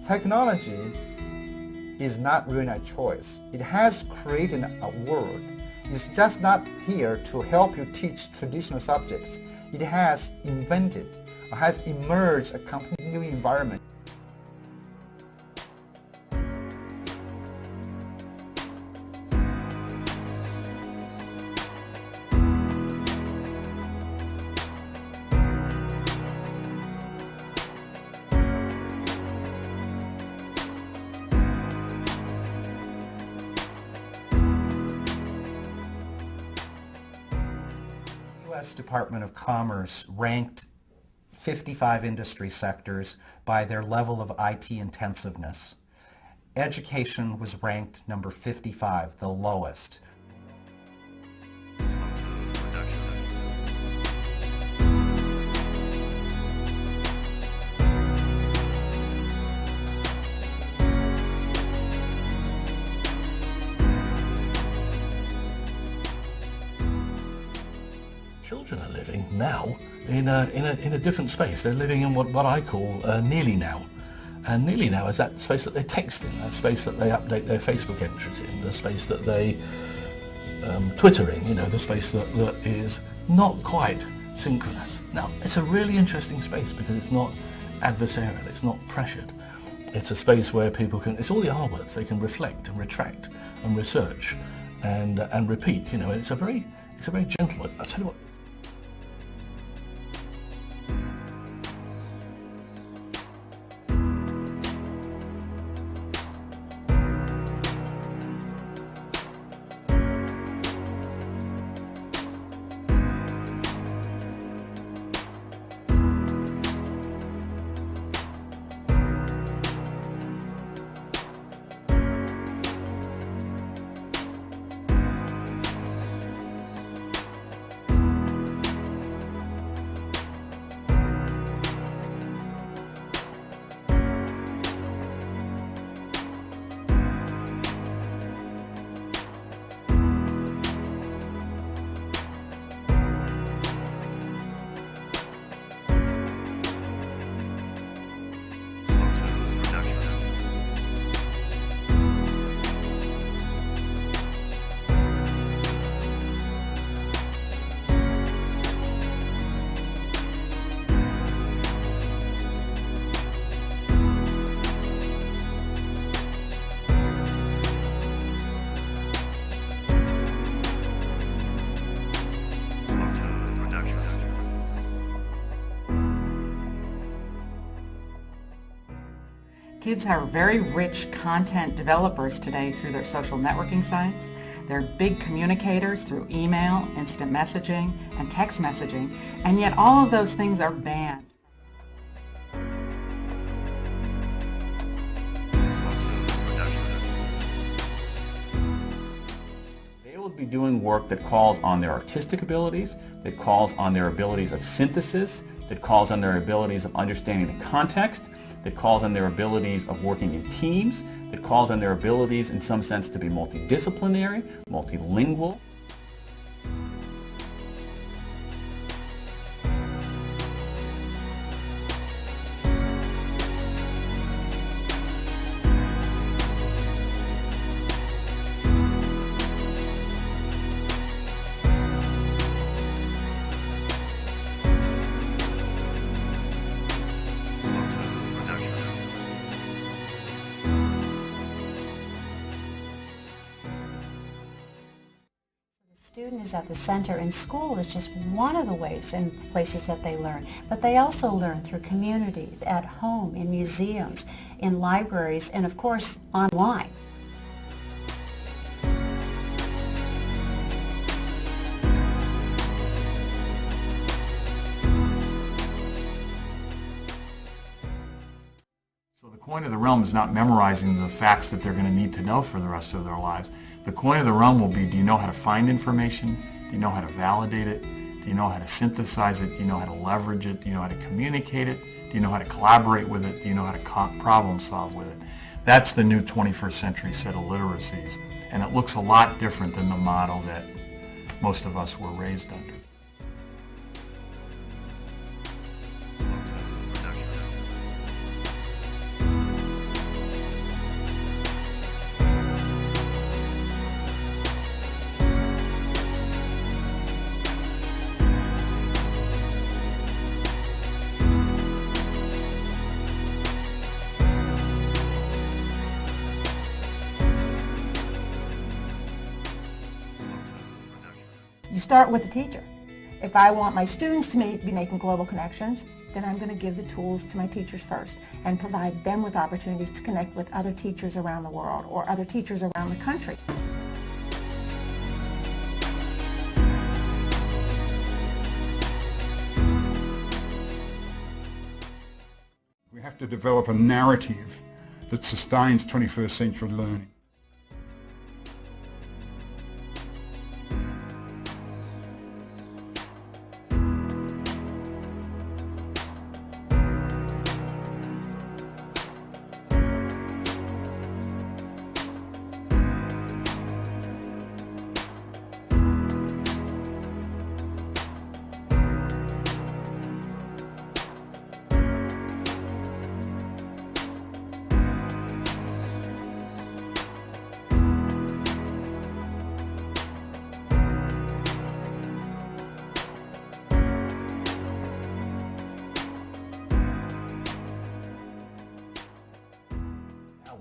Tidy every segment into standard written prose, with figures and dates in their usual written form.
Technology is not really a choice. It has created a world. It's just not here to help you teach traditional subjects. It has invented, or has emerged a completely new environment. The U.S. Department of Commerce ranked 55 industry sectors by their level of IT intensiveness. Education was ranked number 55, the lowest. Children are living now in a different space. They're living in what I call nearly now. And nearly now is that space that they text in, that space that they update their Facebook entries in, the space that they Twitter in, the space that is not quite synchronous. Now, it's a really interesting space because it's not adversarial, it's not pressured. It's a space where people can, it's all the R words, they can reflect and retract and research and repeat, it's a very gentle one. I'll tell you what. Kids are very rich content developers today through their social networking sites. They're big communicators through email, instant messaging, and text messaging, and yet all of those things are banned. They will be doing work that calls on their artistic abilities, that calls on their abilities of synthesis, that calls on their abilities of understanding the context, that calls on their abilities of working in teams, that calls on their abilities in some sense to be multidisciplinary, multilingual. The student is at the center, and school is just one of the ways and places that they learn. But they also learn through communities, at home, in museums, in libraries, and of course, online. So the coin of the realm is not memorizing the facts that they're going to need to know for the rest of their lives. The coin of the realm will be, do you know how to find information? Do you know how to validate it? Do you know how to synthesize it? Do you know how to leverage it? Do you know how to communicate it? Do you know how to collaborate with it? Do you know how to problem solve with it? That's the new 21st century set of literacies. And it looks a lot different than the model that most of us were raised under. You start with the teacher. If I want my students to be making global connections, then I'm going to give the tools to my teachers first and provide them with opportunities to connect with other teachers around the world or other teachers around the country. We have to develop a narrative that sustains 21st century learning.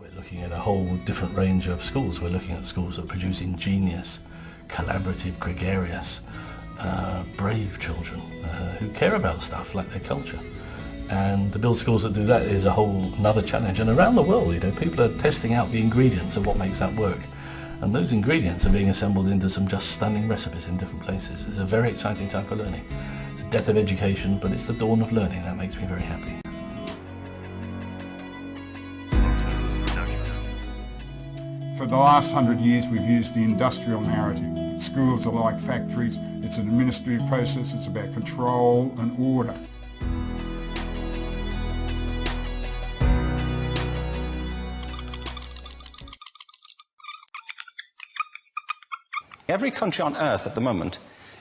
We're looking at a whole different range of schools. We're looking at schools that produce ingenious, collaborative, gregarious, brave children who care about stuff like their culture. And to build schools that do that is a whole another challenge. And around the world, people are testing out the ingredients of what makes that work. And those ingredients are being assembled into some just stunning recipes in different places. It's a very exciting time for learning. It's the death of education, but it's the dawn of learning. That makes me very happy. For the last 100 years, we've used the industrial narrative. Schools are like factories. It's an administrative process. It's about control and order. Every country on earth at the moment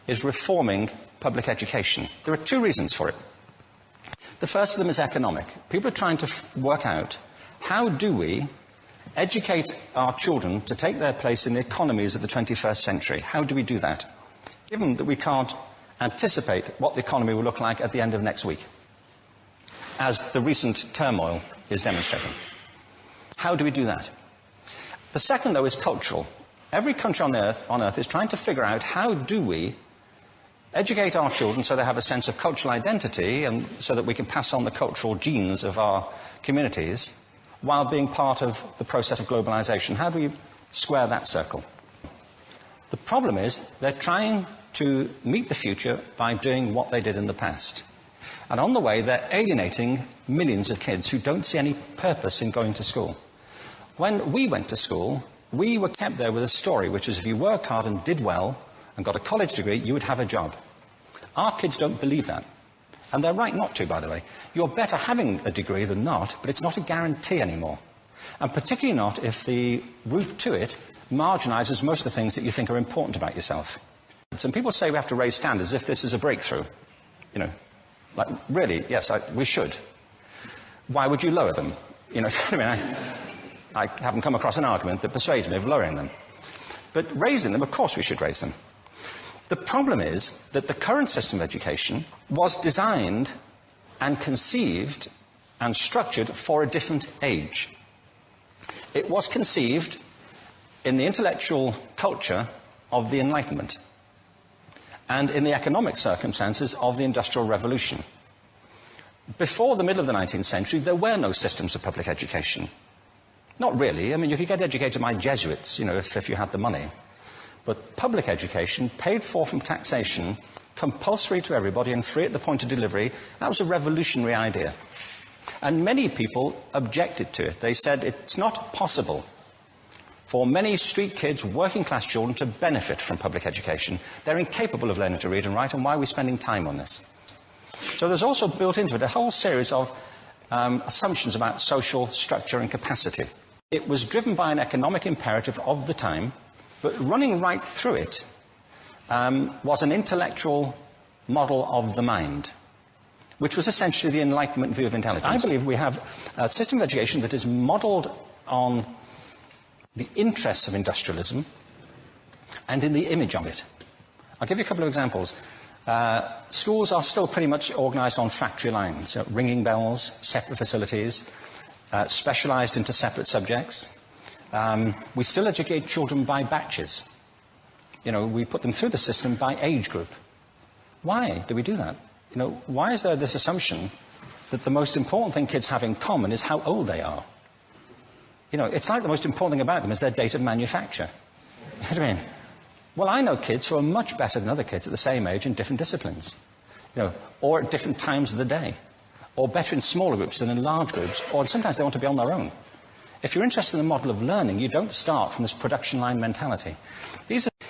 is reforming public education. There are two reasons for it. The first of them is economic. People are trying to work out, how do we educate our children to take their place in the economies of the 21st century? How do we do that, given that we can't anticipate what the economy will look like at the end of next week, as the recent turmoil is demonstrating? How do we do that? The second, though, is cultural. Every country on earth is trying to figure out, how do we educate our children so they have a sense of cultural identity and so that we can pass on the cultural genes of our communities while being part of the process of globalization? How do we square that circle? The problem is they're trying to meet the future by doing what they did in the past. And on the way, they're alienating millions of kids who don't see any purpose in going to school. When we went to school, we were kept there with a story, which was if you worked hard and did well and got a college degree, you would have a job. Our kids don't believe that. And they're right not to, by the way. You're better having a degree than not, but it's not a guarantee anymore. And particularly not if the route to it marginalizes most of the things that you think are important about yourself. Some people say we have to raise standards if this is a breakthrough. Like, really, yes, we should. Why would you lower them? I haven't come across an argument that persuades me of lowering them. But raising them, of course we should raise them. The problem is that the current system of education was designed and conceived and structured for a different age. It was conceived in the intellectual culture of the Enlightenment and in the economic circumstances of the Industrial Revolution. Before the middle of the 19th century, there were no systems of public education. Not really. I mean, you could get educated by Jesuits, if you had the money. But public education, paid for from taxation, compulsory to everybody and free at the point of delivery, that was a revolutionary idea. And many people objected to it. They said it's not possible for many street kids, working class children, to benefit from public education. They're incapable of learning to read and write, and why are we spending time on this? So there's also built into it a whole series of assumptions about social structure and capacity. It was driven by an economic imperative of the time, but running right through it was an intellectual model of the mind, which was essentially the Enlightenment view of intelligence. I believe we have a system of education that is modeled on the interests of industrialism and in the image of it. I'll give you a couple of examples. Schools are still pretty much organized on factory lines, ringing bells, separate facilities, specialized into separate subjects. We still educate children by batches. We put them through the system by age group. Why do we do that? Why is there this assumption that the most important thing kids have in common is how old they are? It's like the most important thing about them is their date of manufacture. You know what I mean? Well, I know kids who are much better than other kids at the same age in different disciplines, or at different times of the day, or better in smaller groups than in large groups, or sometimes they want to be on their own. If you're interested in the model of learning, you don't start from this production line mentality.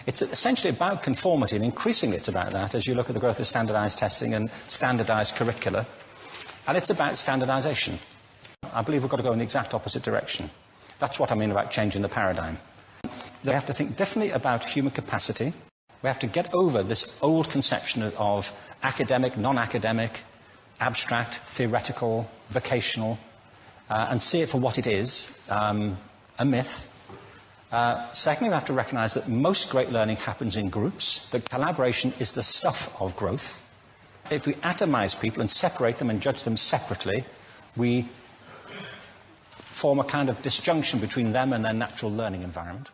It's essentially about conformity, and increasingly it's about that as you look at the growth of standardized testing and standardized curricula. And it's about standardization. I believe we've got to go in the exact opposite direction. That's what I mean about changing the paradigm. We have to think differently about human capacity. We have to get over this old conception of academic, non-academic, abstract, theoretical, vocational, and see it for what it is, a myth. Secondly, we have to recognize that most great learning happens in groups, that collaboration is the stuff of growth. If we atomize people and separate them and judge them separately, we form a kind of disjunction between them and their natural learning environment.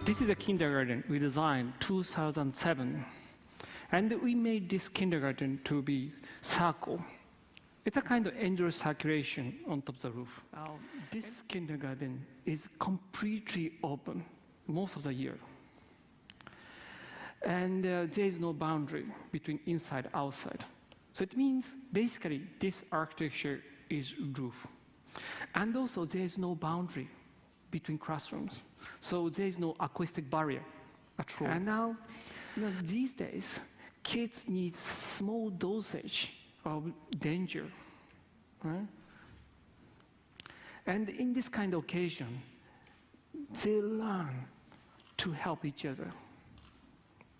This is a kindergarten we designed 2007. And we made this kindergarten to be circle. It's a kind of endless circulation on top of the roof. Now, this kindergarten is completely open most of the year. And there is no boundary between inside and outside. So it means basically this architecture is roof. And also there is no boundary between classrooms. So there is no acoustic barrier at all. And now, these days, kids need small dosage of danger. Right? And in this kind of occasion, they learn to help each other.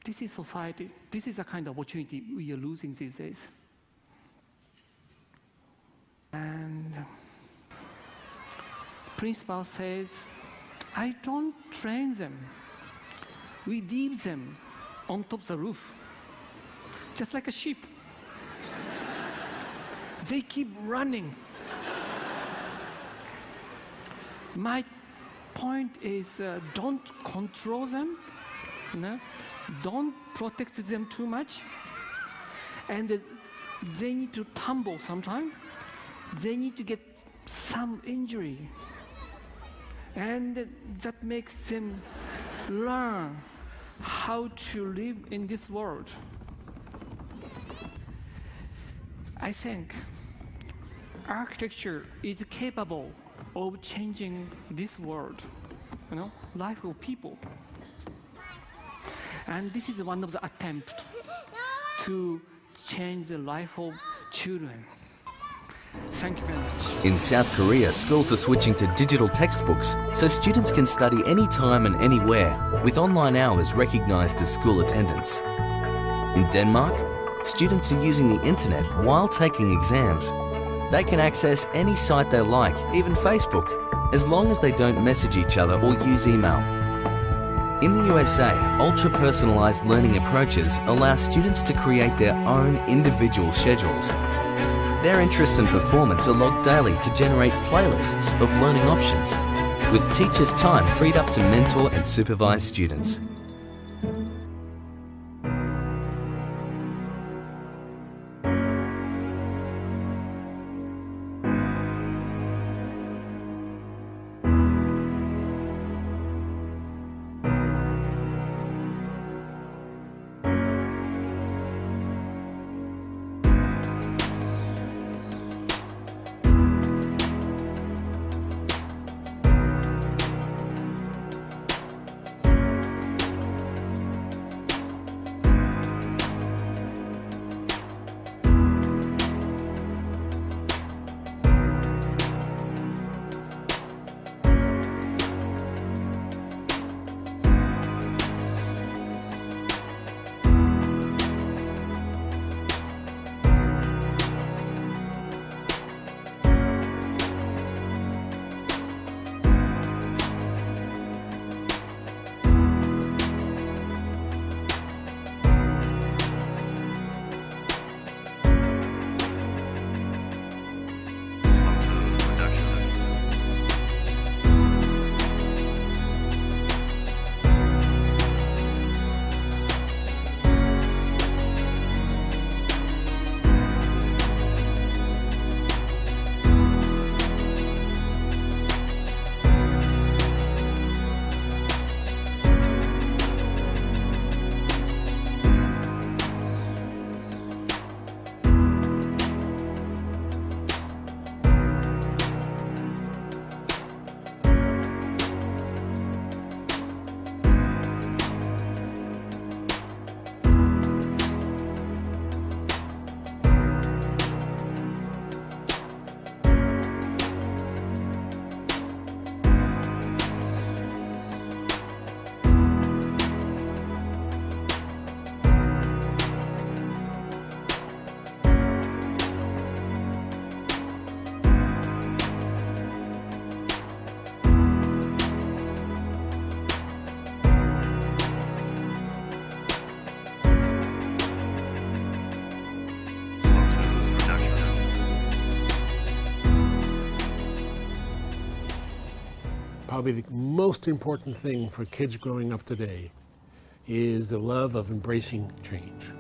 This is society. This is a kind of opportunity we are losing these days. And principal says, I don't train them. We leave them on top of the roof, just like a sheep. They keep running. My point is, don't control them, don't protect them too much, and they need to tumble sometime. They need to get some injury, and that makes them learn how to live in this world. I think architecture is capable of changing this world, life of people. And this is one of the attempts to change the life of children. Thank you very much. In South Korea, schools are switching to digital textbooks so students can study anytime and anywhere, with online hours recognised as school attendance. In Denmark, students are using the internet while taking exams. They can access any site they like, even Facebook, as long as they don't message each other or use email. In the USA, ultra-personalised learning approaches allow students to create their own individual schedules. Their interests and performance are logged daily to generate playlists of learning options, with teachers' time freed up to mentor and supervise students. probably the most important thing for kids growing up today is the love of embracing change.